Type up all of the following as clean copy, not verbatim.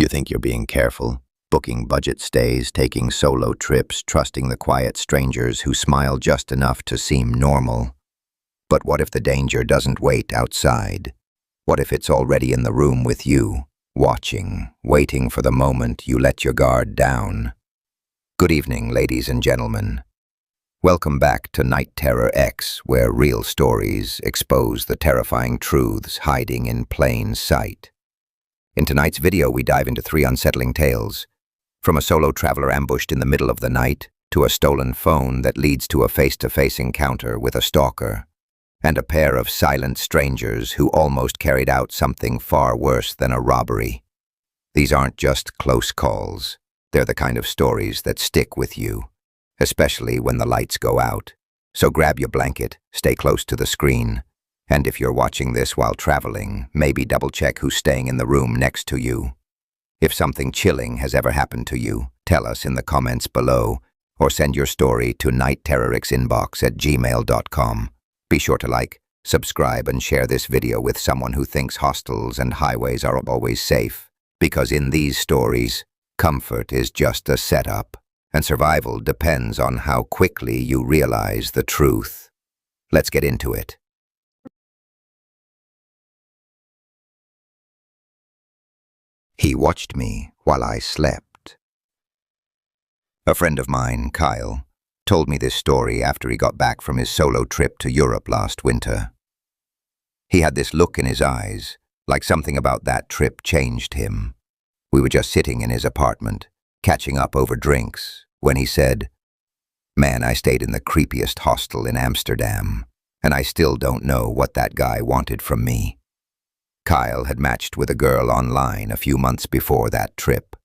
think you're being careful, booking budget stays, taking solo trips, trusting the quiet strangers who smile just enough to seem normal. But what if the danger doesn't wait outside? What if it's already in the room with you, watching, waiting for the moment you let your guard down? Good evening, ladies and gentlemen. Welcome back to Night Terror X, where real stories expose the terrifying truths hiding in plain sight. In tonight's video, we dive into 3 unsettling tales, from a solo traveler ambushed in the middle of the night, to a stolen phone that leads to a face-to-face encounter with a stalker, and a pair of silent strangers who almost carried out something far worse than a robbery. These aren't just close calls. They're the kind of stories that stick with you, especially when the lights go out. So grab your blanket, stay close to the screen, and if you're watching this while traveling, maybe double-check who's staying in the room next to you. If something chilling has ever happened to you, tell us in the comments below, or send your story to nightterrorxinbox@gmail.com. Be sure to like, subscribe, and share this video with someone who thinks hostels and highways are always safe, because in these stories, comfort is just a setup, and survival depends on how quickly you realize the truth. Let's get into it. He watched me while I slept. A friend of mine, Kyle, told me this story after he got back from his solo trip to Europe last winter. He had this look in his eyes, like something about that trip changed him. We were just sitting in his apartment, catching up over drinks, when he said, "Man, I stayed in the creepiest hostel in Amsterdam, and I still don't know what that guy wanted from me." Kyle had matched with a girl online a few months before that trip.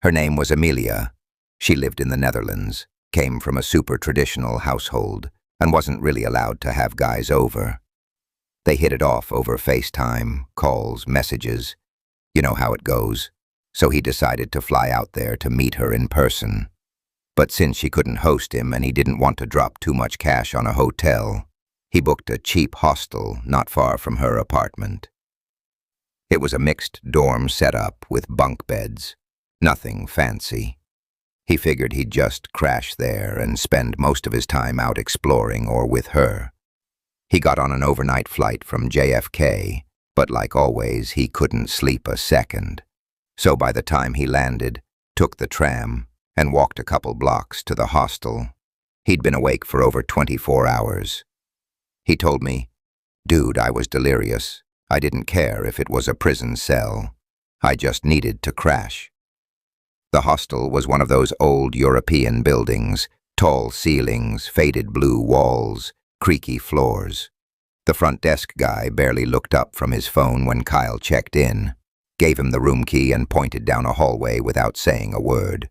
Her name was Amelia. She lived in the Netherlands, came from a super traditional household, and wasn't really allowed to have guys over. They hit it off over FaceTime, calls, messages. You know how it goes. So he decided to fly out there to meet her in person. But since she couldn't host him and he didn't want to drop too much cash on a hotel, he booked a cheap hostel not far from her apartment. It was a mixed dorm setup with bunk beds. Nothing fancy. He figured he'd just crash there and spend most of his time out exploring or with her. He got on an overnight flight from JFK, but like always, he couldn't sleep a second. So by the time he landed, took the tram, and walked a couple blocks to the hostel. He'd been awake for over 24 hours. He told me, "Dude, I was delirious. I didn't care if it was a prison cell. I just needed to crash." The hostel was one of those old European buildings, tall ceilings, faded blue walls, creaky floors. The front desk guy barely looked up from his phone when Kyle checked in, gave him the room key and pointed down a hallway without saying a word.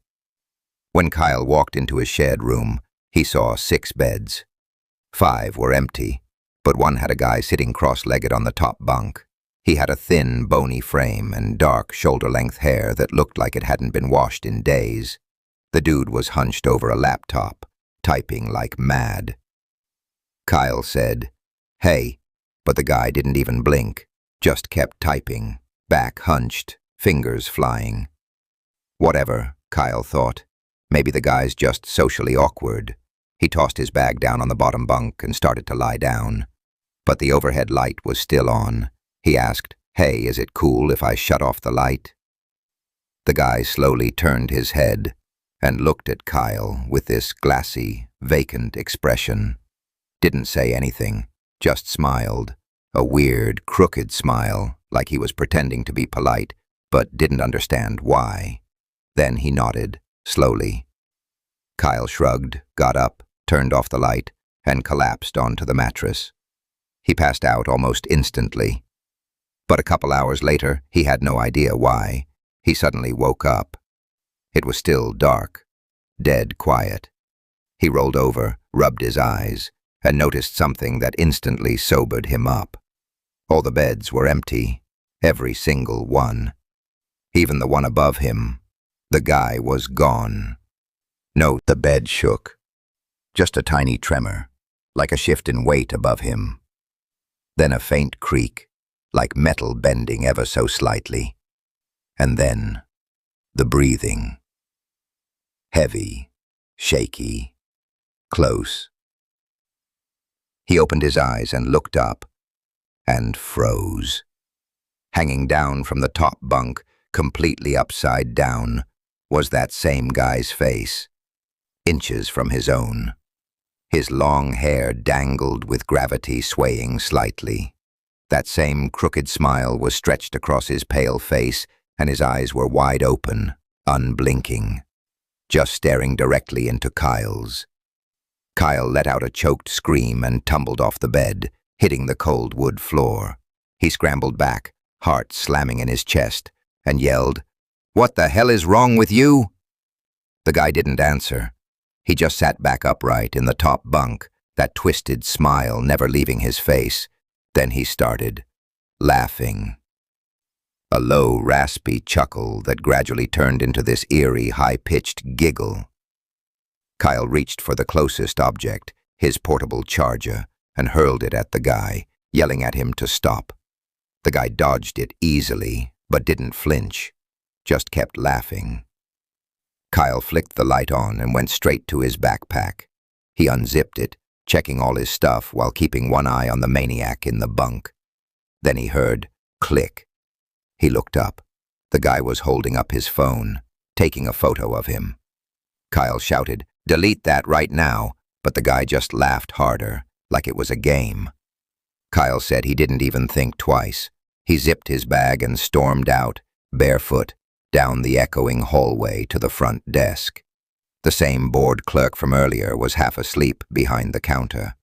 When Kyle walked into his shared room, he saw 6 beds. 5 were empty, but one had a guy sitting cross-legged on the top bunk. He had a thin, bony frame and dark, shoulder-length hair that looked like it hadn't been washed in days. The dude was hunched over a laptop, typing like mad. Kyle said, "Hey," but the guy didn't even blink, just kept typing, back hunched, fingers flying. Whatever, Kyle thought. Maybe the guy's just socially awkward. He tossed his bag down on the bottom bunk and started to lie down. But the overhead light was still on. He asked, "Hey, is it cool if I shut off the light?" The guy slowly turned his head and looked at Kyle with this glassy, vacant expression. Didn't say anything, just smiled. A weird, crooked smile, like he was pretending to be polite, but didn't understand why. Then he nodded, slowly. Kyle shrugged, got up, turned off the light, and collapsed onto the mattress. He passed out almost instantly. But a couple hours later, he had no idea why. He suddenly woke up. It was still dark, dead quiet. He rolled over, rubbed his eyes, and noticed something that instantly sobered him up. All the beds were empty, every single one. Even the one above him. The guy was gone. No, the bed shook. Just a tiny tremor, like a shift in weight above him. Then a faint creak, like metal bending ever so slightly. And then The breathing. Heavy, shaky, close. He opened his eyes and looked up, and froze. Hanging down from the top bunk, completely upside down, was that same guy's face, inches from his own. His long hair dangled with gravity swaying slightly. That same crooked smile was stretched across his pale face, and his eyes were wide open, unblinking, just staring directly into Kyle's. Kyle let out a choked scream and tumbled off the bed, hitting the cold wood floor. He scrambled back, heart slamming in his chest, and yelled, "What the hell is wrong with you?" The guy didn't answer. He just sat back upright in the top bunk, that twisted smile never leaving his face. Then he started, laughing. A low, raspy chuckle that gradually turned into this eerie, high-pitched giggle. Kyle reached for the closest object, his portable charger, and hurled it at the guy, yelling at him to stop. The guy dodged it easily, but didn't flinch, just kept laughing. Kyle flicked the light on and went straight to his backpack. He unzipped it, checking all his stuff while keeping one eye on the maniac in the bunk. Then he heard click. He looked up. The guy was holding up his phone, taking a photo of him. Kyle shouted, "Delete that right now," but the guy just laughed harder, like it was a game. Kyle said he didn't even think twice. He zipped his bag and stormed out, barefoot, down the echoing hallway to the front desk. The same bored clerk from earlier was half asleep behind the counter.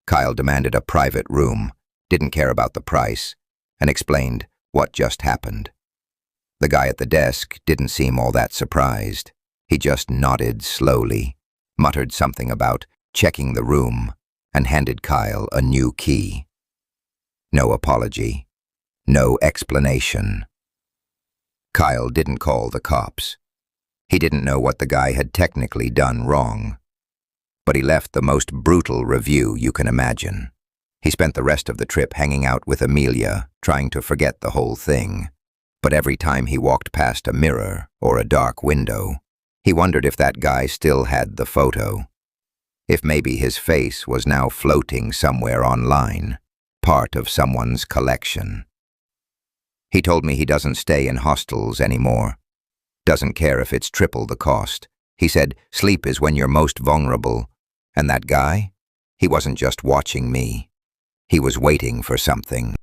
Kyle demanded a private room, didn't care about the price, and explained what just happened. The guy at the desk didn't seem all that surprised. He just nodded slowly, muttered something about checking the room, and handed Kyle a new key. No apology, no explanation. Kyle didn't call the cops. He didn't know what the guy had technically done wrong. But he left the most brutal review you can imagine. He spent the rest of the trip hanging out with Amelia, trying to forget the whole thing. But every time he walked past a mirror or a dark window, he wondered if that guy still had the photo. If maybe his face was now floating somewhere online, part of someone's collection. He told me he doesn't stay in hostels anymore. Doesn't care if it's triple the cost. He said sleep is when you're most vulnerable. And that guy? He wasn't just watching me. He was waiting for something.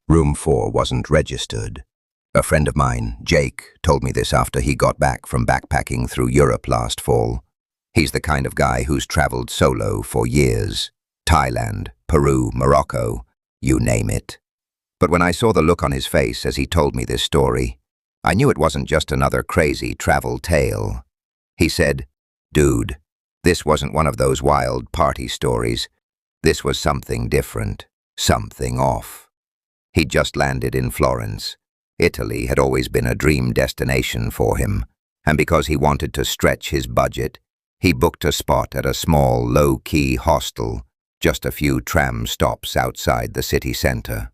Room 4 wasn't registered. A friend of mine, Jake, told me this after he got back from backpacking through Europe last fall. He's the kind of guy who's traveled solo for years. Thailand, Peru, Morocco, you name it. But when I saw the look on his face as he told me this story, I knew it wasn't just another crazy travel tale. He said, "Dude, this wasn't one of those wild party stories. This was something different, something off." He'd just landed in Florence. Italy had always been a dream destination for him, and because he wanted to stretch his budget, he booked a spot at a small, low-key hostel, just a few tram stops outside the city center.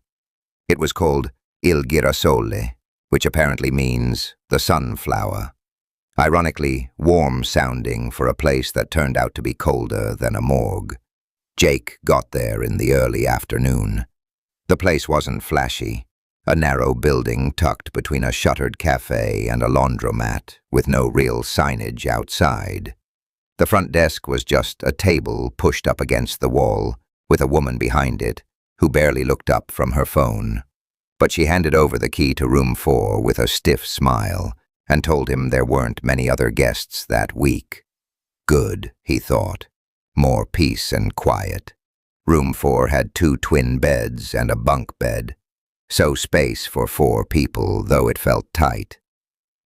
It was called Il Girasole, which apparently means the sunflower. Ironically, warm-sounding for a place that turned out to be colder than a morgue. Jake got there in the early afternoon. The place wasn't flashy. A narrow building tucked between a shuttered cafe and a laundromat with no real signage outside. The front desk was just a table pushed up against the wall with a woman behind it who barely looked up from her phone. But she handed over the key to room 4 with a stiff smile and told him there weren't many other guests that week. Good, he thought. More peace and quiet. Room 4 had 2 twin beds and a bunk bed. So space for 4 people, though it felt tight.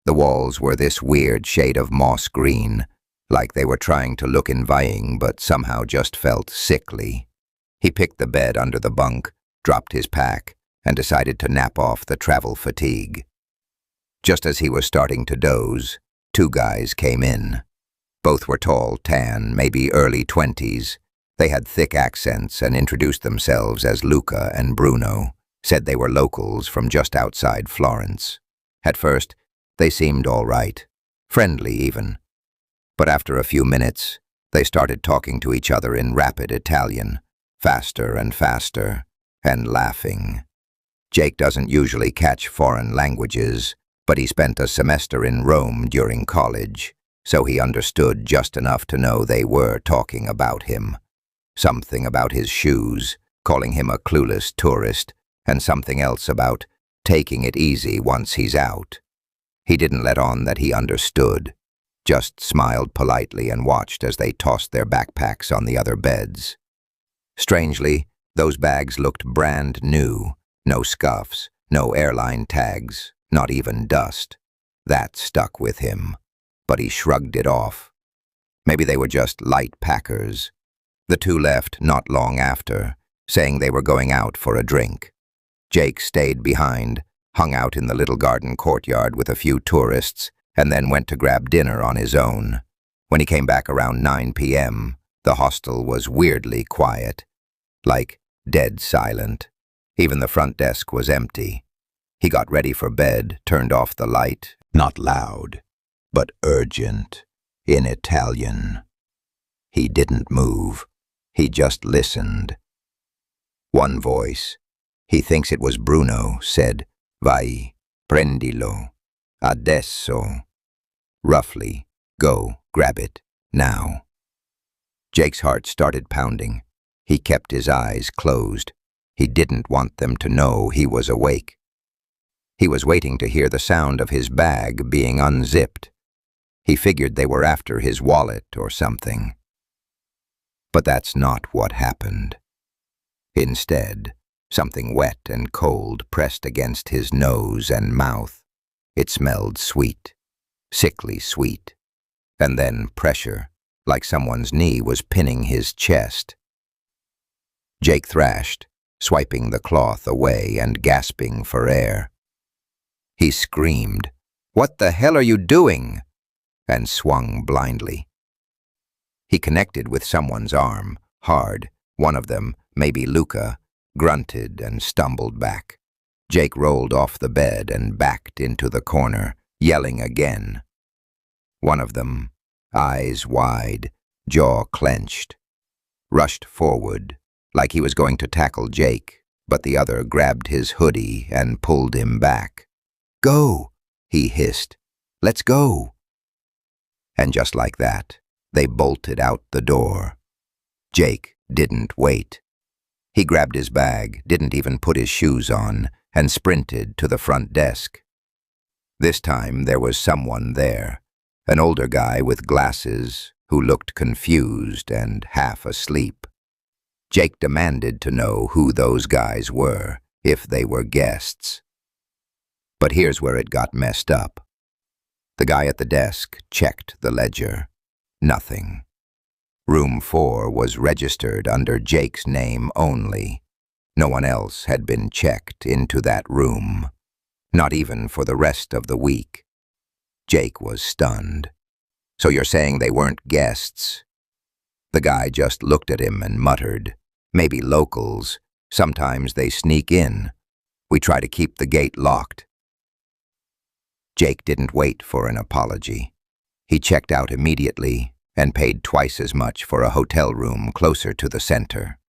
The walls were this weird shade of moss green, like they were trying to look inviting but somehow just felt sickly. He picked the bed under the bunk, dropped his pack, and decided to nap off the travel fatigue. Just as he was starting to doze, 2 guys came in. Both were tall, tan, maybe early 20s. They had thick accents and introduced themselves as Luca and Bruno, said they were locals from just outside Florence. At first, they seemed all right, friendly even. But after a few minutes, they started talking to each other in rapid Italian, faster and faster, and laughing. Jake doesn't usually catch foreign languages, but he spent a semester in Rome during college, so he understood just enough to know they were talking about him. Something about his shoes, calling him a clueless tourist, and something else about taking it easy once he's out. He didn't let on that he understood, just smiled politely and watched as they tossed their backpacks on the other beds. Strangely, those bags looked brand new, no scuffs, no airline tags, not even dust. That stuck with him, but he shrugged it off. Maybe they were just light packers. The two left not long after, saying they were going out for a drink. Jake stayed behind, hung out in the little garden courtyard with a few tourists, and then went to grab dinner on his own. When he came back around 9 p.m., the hostel was weirdly quiet, like dead silent. Even the front desk was empty. He got ready for bed, turned off the light, not loud, but urgent, in Italian. He didn't move. He just listened. One voice, he thinks it was Bruno, said, "Vai, prendilo, adesso." Roughly, "Go, grab it, now." Jake's heart started pounding. He kept his eyes closed. He didn't want them to know he was awake. He was waiting to hear the sound of his bag being unzipped. He figured they were after his wallet or something. But that's not what happened. Instead, something wet and cold pressed against his nose and mouth. It smelled sweet, sickly sweet. And then pressure, like someone's knee was pinning his chest. Jake thrashed, swiping the cloth away and gasping for air. He screamed, "What the hell are you doing?" and swung blindly. He connected with someone's arm, hard. One of them, maybe Luca, grunted and stumbled back. Jake rolled off the bed and backed into the corner, yelling again. One of them, eyes wide, jaw clenched, rushed forward, like he was going to tackle Jake, but the other grabbed his hoodie and pulled him back. "Go," he hissed. "Let's go." And just like that, they bolted out the door. Jake didn't wait. He grabbed his bag, didn't even put his shoes on, and sprinted to the front desk. This time there was someone there, an older guy with glasses who looked confused and half asleep. Jake demanded to know who those guys were, if they were guests. But here's where it got messed up. The guy at the desk checked the ledger. Nothing. Room 4 was registered under Jake's name only. No one else had been checked into that room, not even for the rest of the week. Jake was stunned. "So you're saying they weren't guests?" The guy just looked at him and muttered, "Maybe locals. Sometimes they sneak in. We try to keep the gate locked." Jake didn't wait for an apology. He checked out immediately and paid twice as much for a hotel room closer to the center.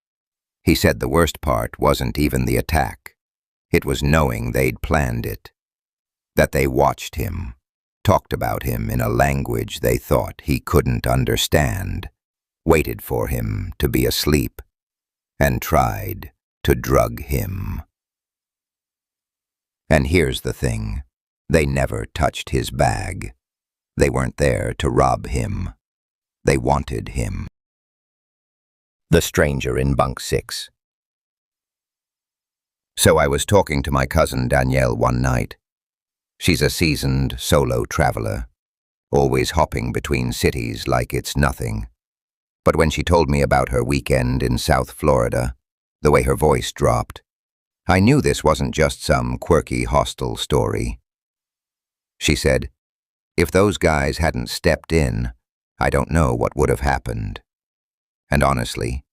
He said the worst part wasn't even the attack. It was knowing they'd planned it. That they watched him, talked about him in a language they thought he couldn't understand, waited for him to be asleep, and tried to drug him. And here's the thing. They never touched his bag. They weren't there to rob him. They wanted him. The stranger in bunk 6. So I was talking to my cousin Danielle one night. She's a seasoned solo traveler, always hopping between cities like it's nothing. But when she told me about her weekend in South Florida, the way her voice dropped, I knew this wasn't just some quirky hostel story. She said, "If those guys hadn't stepped in, I don't know what would have happened." And honestly,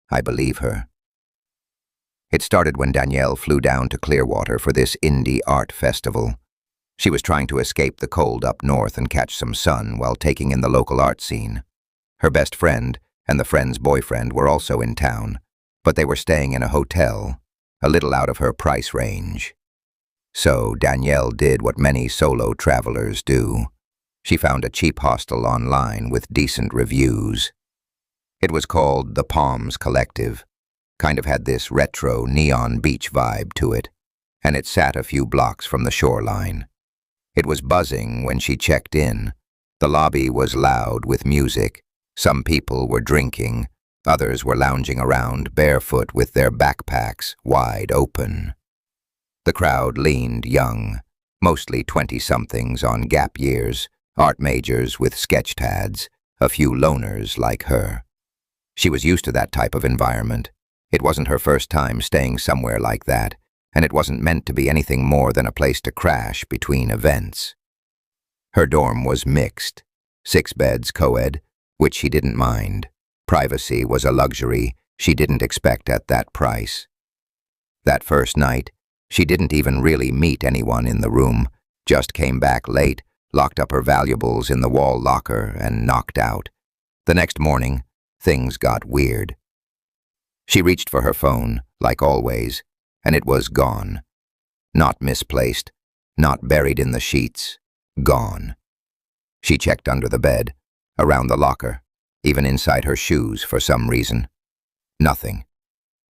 I believe her. It started when Danielle flew down to Clearwater for this indie art festival. She was trying to escape the cold up north and catch some sun while taking in the local art scene. Her best friend and the friend's boyfriend were also in town, but they were staying in a hotel, a little out of her price range. So Danielle did what many solo travelers do. She found a cheap hostel online with decent reviews. It was called the Palms Collective, kind of had this retro neon beach vibe to it, and it sat a few blocks from the shoreline. It was buzzing when she checked in. The lobby was loud with music. Some people were drinking. Others were lounging around barefoot with their backpacks wide open. The crowd leaned young, mostly 20-somethings on gap years, art majors with sketch tads, a few loners like her. She was used to that type of environment. It wasn't her first time staying somewhere like that, and it wasn't meant to be anything more than a place to crash between events. Her dorm was mixed, 6 beds co-ed, which she didn't mind. Privacy was a luxury she didn't expect at that price. That first night, she didn't even really meet anyone in the room, just came back late, locked up her valuables in the wall locker, and knocked out. The next morning, things got weird. She reached for her phone, like always, and it was gone. Not misplaced, not buried in the sheets, gone. She checked under the bed, around the locker, even inside her shoes for some reason. Nothing.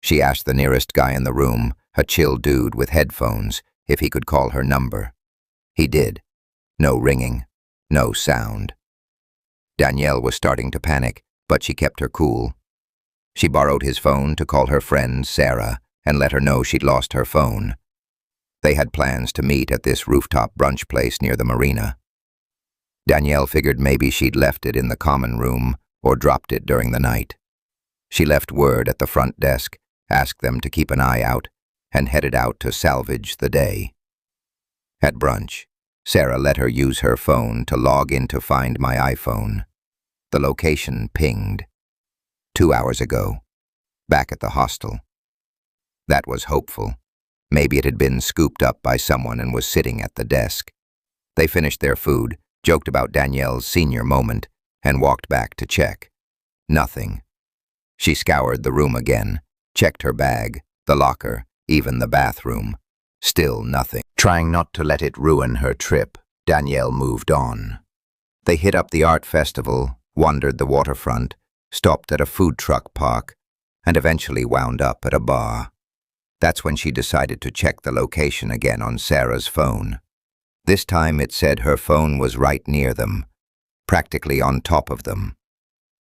She asked the nearest guy in the room, a chill dude with headphones, if he could call her number. He did. No ringing, no sound. Danielle was starting to panic, but she kept her cool. She borrowed his phone to call her friend Sarah and let her know she'd lost her phone. They had plans to meet at this rooftop brunch place near the marina. Danielle figured maybe she'd left it in the common room or dropped it during the night. She left word at the front desk, asked them to keep an eye out, and headed out to salvage the day. At brunch, Sarah let her use her phone to log in to Find My iPhone. The location pinged. 2 hours ago, back at the hostel. That was hopeful. Maybe it had been scooped up by someone and was sitting at the desk. They finished their food, joked about Danielle's senior moment, and walked back to check. Nothing. She scoured the room again, checked her bag, the locker, even the bathroom. Still nothing. Trying not to let it ruin her trip, Danielle moved on. They hit up the art festival, wandered the waterfront, stopped at a food truck park, and eventually wound up at a bar. That's when she decided to check the location again on Sarah's phone. This time it said her phone was right near them, practically on top of them.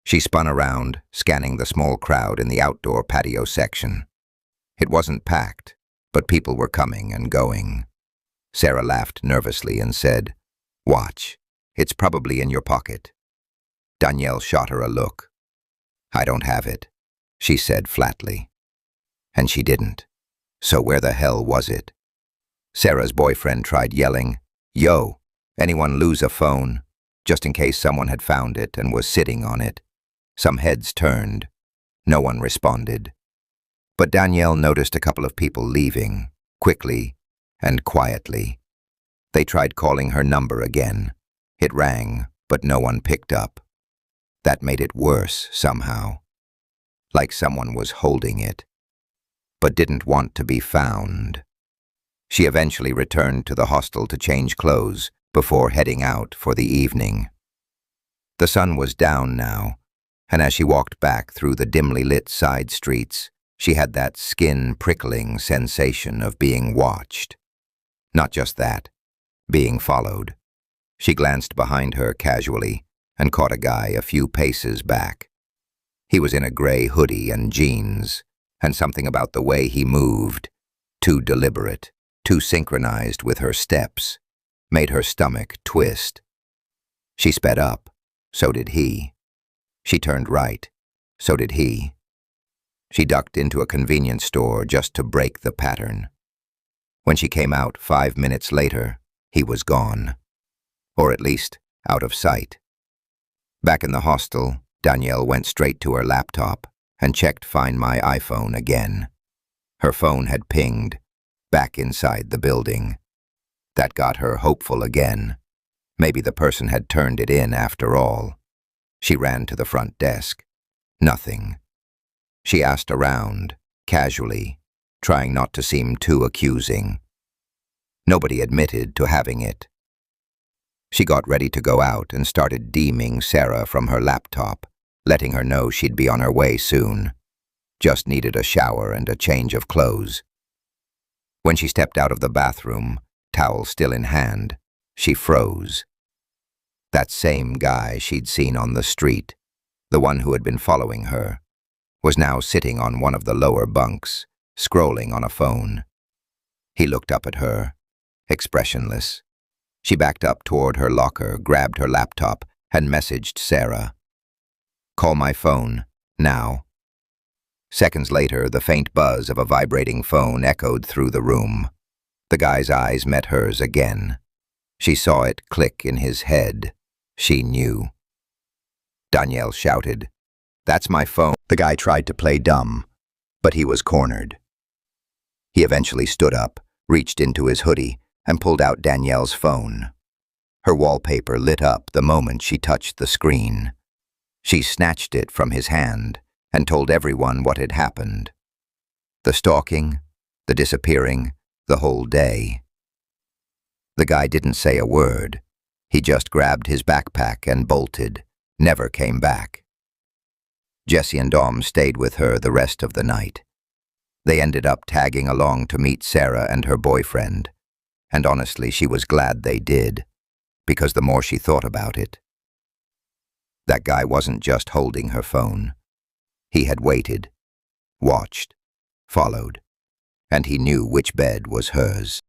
She spun around, scanning the small crowd in the outdoor patio section. It wasn't packed, but people were coming and going. Sarah laughed nervously and said, "Watch, it's probably in your pocket." Danielle shot her a look. "I don't have it," she said flatly. And she didn't. So where the hell was it? Sarah's boyfriend tried yelling, "Yo, anyone lose a phone?" just in case someone had found it and was sitting on it. Some heads turned. No one responded. But Danielle noticed a couple of people leaving, quickly and quietly. They tried calling her number again. It rang, but no one picked up. That made it worse somehow. Like someone was holding it, but didn't want to be found. She eventually returned to the hostel to change clothes before heading out for the evening. The sun was down now, and as she walked back through the dimly lit side streets, she had that skin-prickling sensation of being watched. Not just that, being followed. She glanced behind her casually and caught a guy a few paces back. He was in a gray hoodie and jeans, and something about the way he moved, too deliberate, too synchronized with her steps, made her stomach twist. She sped up. So did he. She turned right. So did he. She ducked into a convenience store just to break the pattern. When she came out 5 minutes later, he was gone. Or at least, out of sight. Back in the hostel, Danielle went straight to her laptop and checked Find My iPhone again. Her phone had pinged, back inside the building. That got her hopeful again. Maybe the person had turned it in after all. She ran to the front desk. Nothing. She asked around, casually, trying not to seem too accusing. Nobody admitted to having it. She got ready to go out and started deeming Sarah from her laptop, letting her know she'd be on her way soon. Just needed a shower and a change of clothes. When she stepped out of the bathroom, towel still in hand, she froze. That same guy she'd seen on the street, the one who had been following her, was now sitting on one of the lower bunks, scrolling on a phone. He looked up at her, expressionless. She backed up toward her locker, grabbed her laptop, and messaged Sarah. "Call my phone, now." Seconds later, the faint buzz of a vibrating phone echoed through the room. The guy's eyes met hers again. She saw it click in his head. She knew. Danielle shouted, "That's my phone." The guy tried to play dumb, but he was cornered. He eventually stood up, reached into his hoodie, and pulled out Danielle's phone. Her wallpaper lit up the moment she touched the screen. She snatched it from his hand and told everyone what had happened. The stalking, the disappearing, the whole day. The guy didn't say a word. He just grabbed his backpack and bolted, never came back. Jessie and Dom stayed with her the rest of the night. They ended up tagging along to meet Sarah and her boyfriend, and honestly, she was glad they did, because the more she thought about it, that guy wasn't just holding her phone. He had waited, watched, followed, and he knew which bed was hers.